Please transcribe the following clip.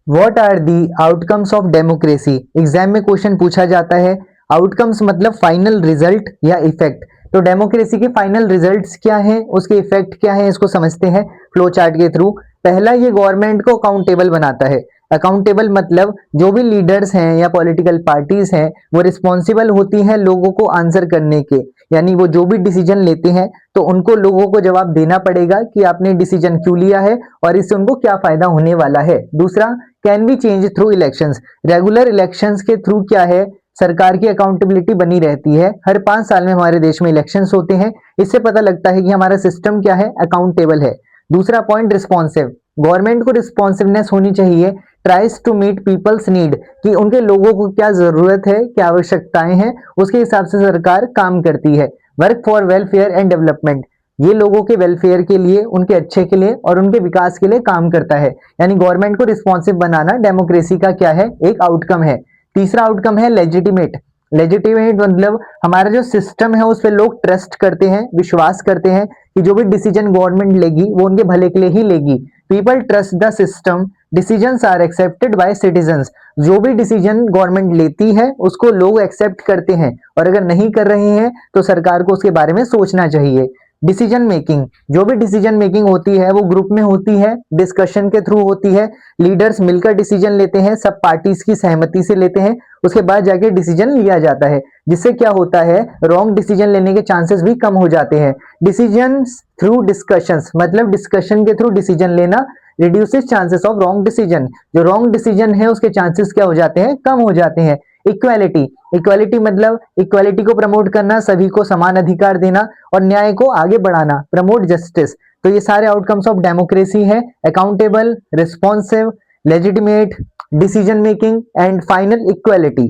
What are the outcomes of democracy? Exam में question पूछा जाता है। आउटकम्स मतलब फाइनल रिजल्ट या इफेक्ट। तो डेमोक्रेसी के फाइनल रिजल्ट्स क्या हैं, उसके इफेक्ट क्या हैं, इसको समझते हैं फ्लो चार्ट के थ्रू। पहला, ये गवर्नमेंट को अकाउंटेबल बनाता है। अकाउंटेबल मतलब जो भी लीडर्स हैं या पॉलिटिकल पार्टीज हैं वो रिस्पॉन्सिबल होती हैं लोगों को आंसर करने के, यानी वो जो भी डिसीजन लेते हैं तो उनको लोगों को जवाब देना पड़ेगा कि आपने डिसीजन क्यों लिया है और इससे उनको क्या फायदा होने वाला है। दूसरा, can be change through elections. Regular elections के थ्रू क्या है, सरकार की अकाउंटेबिलिटी बनी रहती है। हर 5 साल में हमारे देश में इलेक्शंस होते हैं, इससे पता लगता है कि हमारा सिस्टम क्या है, अकाउंटेबल है। दूसरा पॉइंट, रिस्पॉन्सिव। गवर्नमेंट को रिस्पॉन्सिवनेस होनी चाहिए, tries to meet people's need, कि उनके लोगों को क्या जरूरत है, क्या आवश्यकताएं हैं, उसके हिसाब से सरकार काम करती है। Work for welfare and development, ये लोगों के वेलफेयर के लिए, उनके अच्छे के लिए और उनके विकास के लिए काम करता है। यानी गवर्नमेंट को रिस्पॉन्सिव बनाना डेमोक्रेसी का क्या है, एक आउटकम है। तीसरा आउटकम है लेजिटिमेट। लेजिटिमेट मतलब हमारा जो सिस्टम है उस पर लोग ट्रस्ट करते हैं, विश्वास करते हैं कि जो भी डिसीजन गवर्नमेंट लेगी वो उनके भले के लिए ही लेगी। People trust the system, decisions are accepted by citizens. जो भी डिसीजन गवर्नमेंट लेती है उसको लोग एक्सेप्ट करते हैं, और अगर नहीं कर रहे हैं तो सरकार को उसके बारे में सोचना चाहिए। डिसीजन मेकिंग, जो भी डिसीजन मेकिंग होती है वो ग्रुप में होती है, डिस्कशन के थ्रू होती है। लीडर्स मिलकर डिसीजन लेते हैं, सब पार्टीज की सहमति से लेते हैं, उसके बाद जाके डिसीजन लिया जाता है, जिससे क्या होता है, रॉन्ग डिसीजन लेने के चांसेस भी कम हो जाते हैं। डिसीजन थ्रू डिस्कशंस मतलब डिस्कशन के थ्रू डिसीजन लेना reduces chances of wrong decision. जो रॉन्ग डिसीजन है उसके चांसेस क्या हो जाते हैं, कम हो जाते हैं। इक्वालिटी, इक्वालिटी मतलब इक्वालिटी को प्रमोट करना, सभी को समान अधिकार देना और न्याय को आगे बढ़ाना, प्रमोट जस्टिस। तो ये सारे आउटकम्स ऑफ डेमोक्रेसी है, accountable, responsive, legitimate, decision making and final equality.